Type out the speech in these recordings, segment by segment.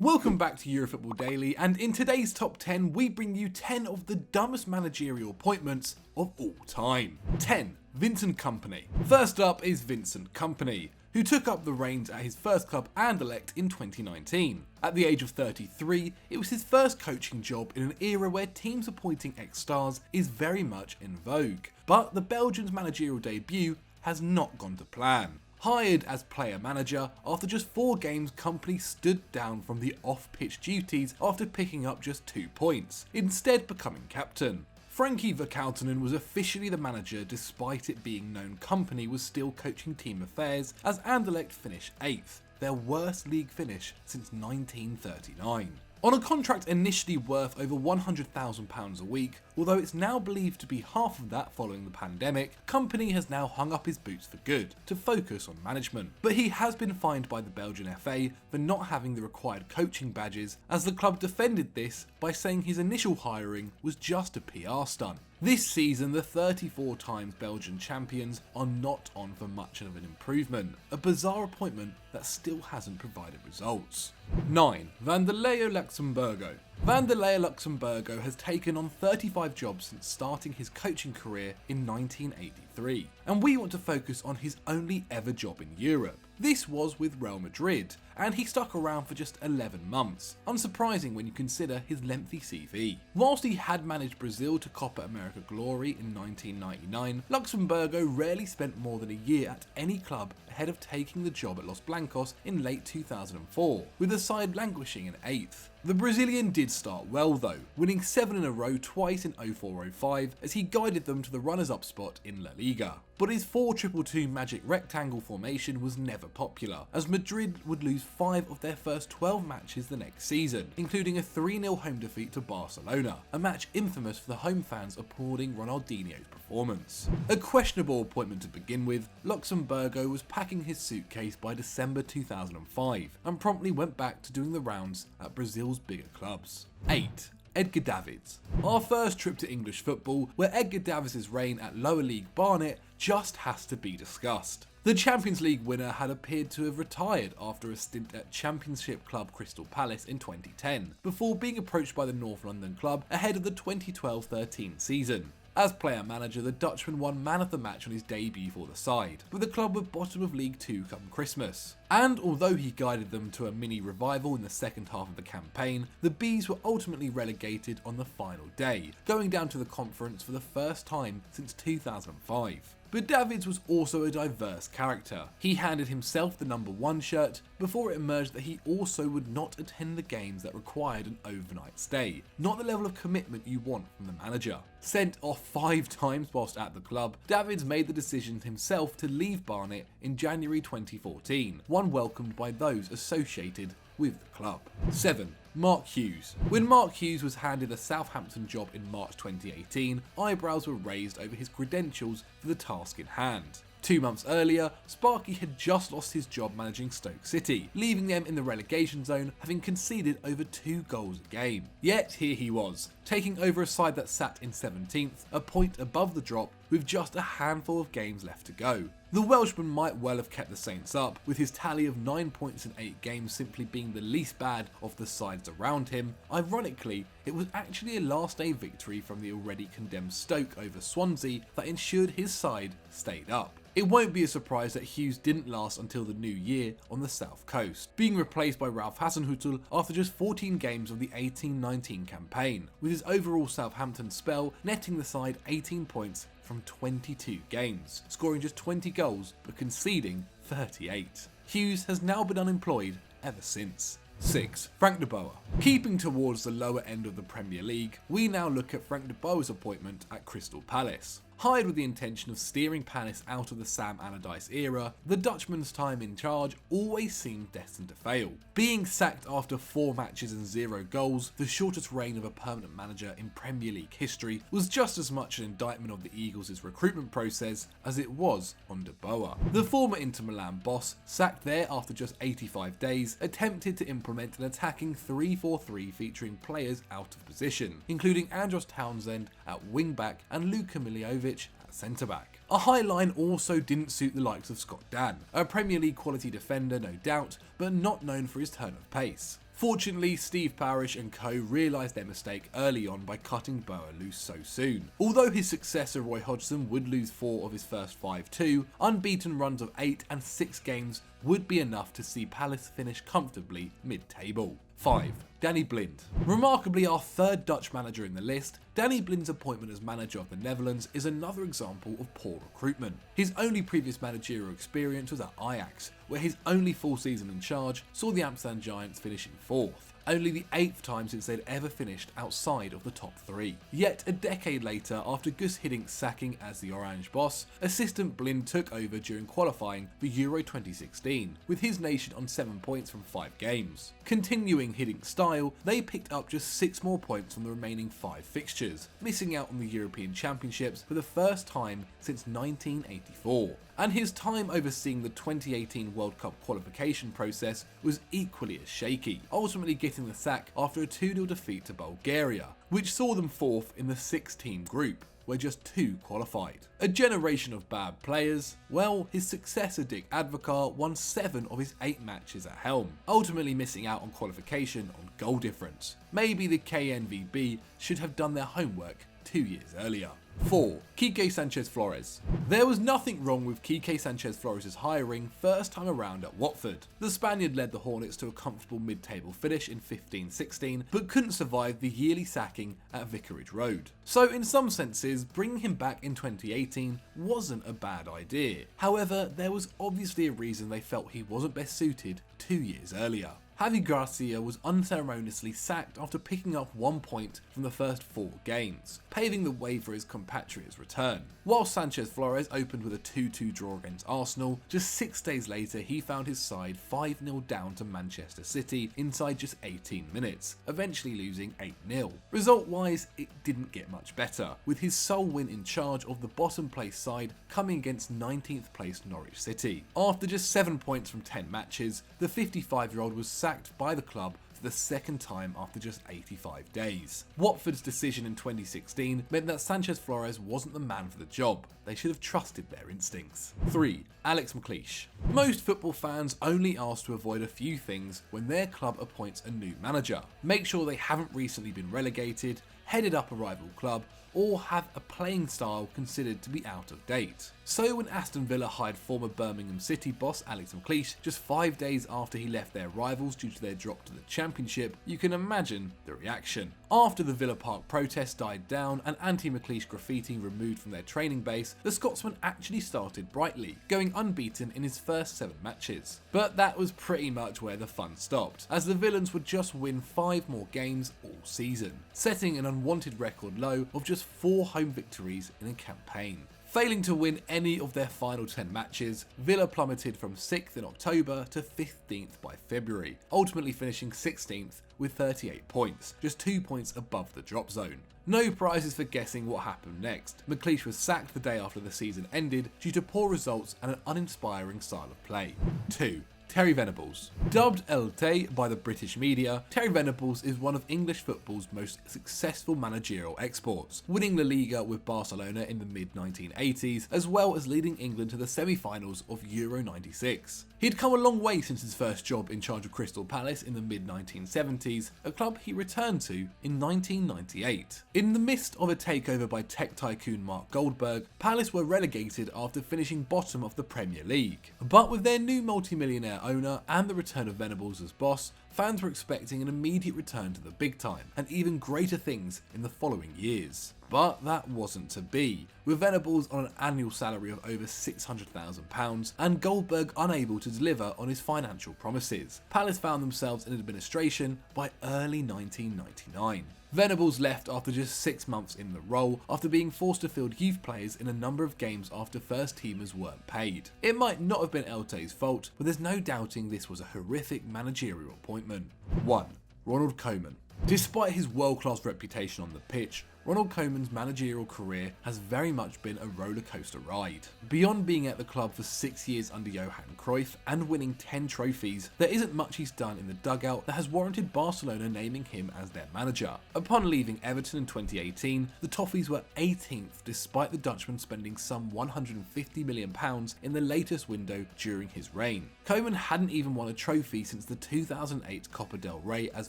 Welcome back to Eurofootball Daily, and in today's top 10 we bring you 10 of the dumbest managerial appointments of all time. 10. Vincent Kompany. First up is Vincent Kompany, who took up the reins at his first club Anderlecht in 2019. At the age of 33, it was his first coaching job in an era where teams appointing ex-stars is very much in vogue. But the Belgian's managerial debut has not gone to plan. Hired as player manager, after just 4 games Kompany stood down from the off-pitch duties after picking up just 2 points, instead becoming captain. Frankie Verkoutenen was officially the manager despite it being known Kompany was still coaching team affairs as Anderlecht finished 8th, their worst league finish since 1939. On a contract initially worth over £100,000 a week, although it's now believed to be half of that following the pandemic, Kompany has now hung up his boots for good to focus on management. But he has been fined by the Belgian FA for not having the required coaching badges, as the club defended this by saying his initial hiring was just a PR stunt. This season, the 34 times Belgian champions are not on for much of an improvement, a bizarre appointment that still hasn't provided results. 9. Vanderlei Luxemburgo. Vanderlei Luxemburgo has taken on 35 jobs since starting his coaching career in 1983, and we want to focus on his only ever job in Europe. This was with Real Madrid, and he stuck around for just 11 months, unsurprising when you consider his lengthy CV. Whilst he had managed Brazil to Copa America glory in 1999, Luxemburgo rarely spent more than a year at any club ahead of taking the job at Los Blancos in late 2004, with the side languishing in 8th. The Brazilian did start well though, winning 7 in a row twice in 04-05 as he guided them to the runners-up spot in La Liga. But his 4-2-2 magic rectangle formation was never popular, as Madrid would lose 5 of their first 12 matches the next season, including a 3-0 home defeat to Barcelona, a match infamous for the home fans applauding Ronaldinho's performance. A questionable appointment to begin with, Luxemburgo was packing his suitcase by December 2005 and promptly went back to doing the rounds at Brazil's bigger clubs. 8. Edgar Davids. Our first trip to English football, where Edgar Davids' reign at lower league Barnet just has to be discussed. The Champions League winner had appeared to have retired after a stint at Championship club Crystal Palace in 2010, before being approached by the North London club ahead of the 2012-13 season. As player manager, the Dutchman won man of the match on his debut for the side, but the club were bottom of League 2 come Christmas. And although he guided them to a mini revival in the second half of the campaign, the Bees were ultimately relegated on the final day, going down to the conference for the first time since 2005. But Davids was also a diverse character. He handed himself the number 1 shirt before it emerged that he also would not attend the games that required an overnight stay, not the level of commitment you want from the manager. Sent off 5 times whilst at the club, Davids made the decision himself to leave Barnet in January 2014, one welcomed by those associated with the club. 7. Mark Hughes. When Mark Hughes was handed a Southampton job in March 2018, eyebrows were raised over his credentials for the task in hand. 2 months earlier, Sparky had just lost his job managing Stoke City, leaving them in the relegation zone, having conceded over 2 goals a game. Yet here he was, taking over a side that sat in 17th, a point above the drop, with just a handful of games left to go. The Welshman might well have kept the Saints up, with his tally of 9 points in 8 games simply being the least bad of the sides around him. Ironically, it was actually a last day victory from the already condemned Stoke over Swansea that ensured his side stayed up. It won't be a surprise that Hughes didn't last until the new year on the south coast, being replaced by Ralph Hasenhüttl after just 14 games of the 18-19 campaign, with his overall Southampton spell netting the side 18 points from 22 games, scoring just 20 goals but conceding 38. Hughes has now been unemployed ever since. 6. Frank de Boer. Keeping towards the lower end of the Premier League, we now look at Frank de Boer's appointment at Crystal Palace. Hired with the intention of steering Palace out of the Sam Allardyce era, the Dutchman's time in charge always seemed destined to fail. Being sacked after 4 matches and 0 goals, the shortest reign of a permanent manager in Premier League history, was just as much an indictment of the Eagles' recruitment process as it was on de Boer. The former Inter Milan boss, sacked there after just 85 days, attempted to implement an attacking 3-4-3 featuring players out of position, including Andros Townsend at wing-back and Luka Miljovic at centre-back. A high line also didn't suit the likes of Scott Dann, a Premier League quality defender no doubt, but not known for his turn of pace. Fortunately, Steve Parish and co realised their mistake early on by cutting Boer loose so soon. Although his successor Roy Hodgson would lose 4 of his first 5 too, unbeaten runs of 8 and 6 games would be enough to see Palace finish comfortably mid-table. 5. Danny Blind. Remarkably, our third Dutch manager in the list, Danny Blind's appointment as manager of the Netherlands is another example of poor recruitment. His only previous managerial experience was at Ajax, where his only full season in charge saw the Amsterdam Giants finishing 4th. Only the 8th time since they'd ever finished outside of the top 3. Yet a decade later, after Gus Hiddink's sacking as the Orange boss, assistant Blind took over during qualifying for Euro 2016, with his nation on 7 points from 5 games. Continuing Hiddink's style, they picked up just 6 more points from the remaining 5 fixtures, missing out on the European Championships for the first time since 1984. And his time overseeing the 2018 World Cup qualification process was equally as shaky, ultimately getting the sack after a 2-0 defeat to Bulgaria, which saw them 4th in the 6-team group, where just 2 qualified. A generation of bad players. Well, his successor Dick Advocaat won 7 of his 8 matches at helm, ultimately missing out on qualification on goal difference. Maybe the KNVB should have done their homework 2 years earlier. 4. Quique Sanchez Flores. There was nothing wrong with Quique Sanchez Flores' hiring first time around at Watford. The Spaniard led the Hornets to a comfortable mid-table finish in 15-16, but couldn't survive the yearly sacking at Vicarage Road. So in some senses, bringing him back in 2018 wasn't a bad idea. However, there was obviously a reason they felt he wasn't best suited 2 years earlier. Javi Gracia was unceremoniously sacked after picking up 1 point from the first 4 games, paving the way for his compatriot's return. While Sanchez Flores opened with a 2-2 draw against Arsenal, just 6 days later he found his side 5-0 down to Manchester City inside just 18 minutes, eventually losing 8-0. Result-wise, it didn't get much better, with his sole win in charge of the bottom place side coming against 19th placed Norwich City. After just 7 points from 10 matches, the 55-year-old was sacked by the club for the second time after just 85 days. Watford's decision in 2016 meant that Sanchez Flores wasn't the man for the job. They should have trusted their instincts. 3. Alex McLeish. Most football fans only ask to avoid a few things when their club appoints a new manager. Make sure they haven't recently been relegated, headed up a rival club, or have a playing style considered to be out of date. So when Aston Villa hired former Birmingham City boss Alex McLeish just 5 days after he left their rivals due to their drop to the Championship, you can imagine the reaction. After the Villa Park protests died down and anti-McLeish graffiti removed from their training base, the Scotsman actually started brightly, going unbeaten in his first 7 matches. But that was pretty much where the fun stopped, as the Villains would just win 5 more games all season, setting an unwanted record low of just 4 home victories in a campaign. Failing to win any of their final 10 matches, Villa plummeted from 6th in October to 15th by February, ultimately finishing 16th with 38 points, just 2 points above the drop zone. No prizes for guessing what happened next. McLeish was sacked the day after the season ended due to poor results and an uninspiring style of play. 2. Terry Venables. Dubbed El Tay by the British media, Terry Venables is one of English football's most successful managerial exports, winning La Liga with Barcelona in the mid-1980s, as well as leading England to the semi-finals of Euro 96. He'd come a long way since his first job in charge of Crystal Palace in the mid-1970s, a club he returned to in 1998. In the midst of a takeover by tech tycoon Mark Goldberg, Palace were relegated after finishing bottom of the Premier League. But with their new multi-millionaire owner and the return of Venables as boss, fans were expecting an immediate return to the big time, and even greater things in the following years. But that wasn't to be, with Venables on an annual salary of over £600,000 and Goldberg unable to deliver on his financial promises. Palace found themselves in administration by early 1999. Venables left after just 6 months in the role, after being forced to field youth players in a number of games after first teamers weren't paid. It might not have been Elte's fault, but there's no doubting this was a horrific managerial appointment. 1. Ronald Koeman. Despite his world-class reputation on the pitch, Ronald Koeman's managerial career has very much been a roller coaster ride. Beyond being at the club for 6 years under Johan Cruyff and winning 10 trophies, there isn't much he's done in the dugout that has warranted Barcelona naming him as their manager. Upon leaving Everton in 2018, the Toffees were 18th despite the Dutchman spending some £150 million in the latest window during his reign. Koeman hadn't even won a trophy since the 2008 Copa del Rey as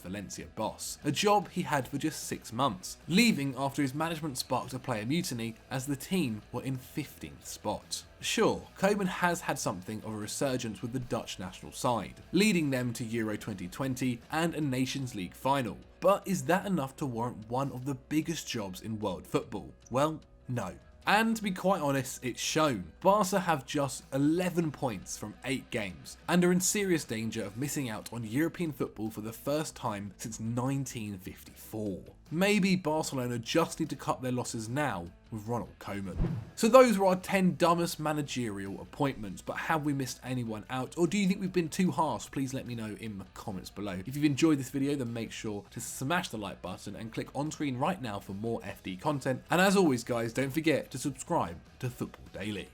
Valencia boss, a job he had for just 6 months, leaving after his management sparked a player mutiny as the team were in 15th spot. Sure, Koeman has had something of a resurgence with the Dutch national side, leading them to Euro 2020 and a Nations League final, but is that enough to warrant one of the biggest jobs in world football? Well, no. And to be quite honest, it's shown. Barca have just 11 points from 8 games and are in serious danger of missing out on European football for the first time since 1954. Maybe Barcelona just need to cut their losses now with Ronald Koeman. So those were our 10 dumbest managerial appointments, but have we missed anyone out, or do you think we've been too harsh? Please let me know in the comments below. If you've enjoyed this video, then make sure to smash the like button and click on screen right now for more FD content. And as always guys, don't forget to subscribe to Football Daily.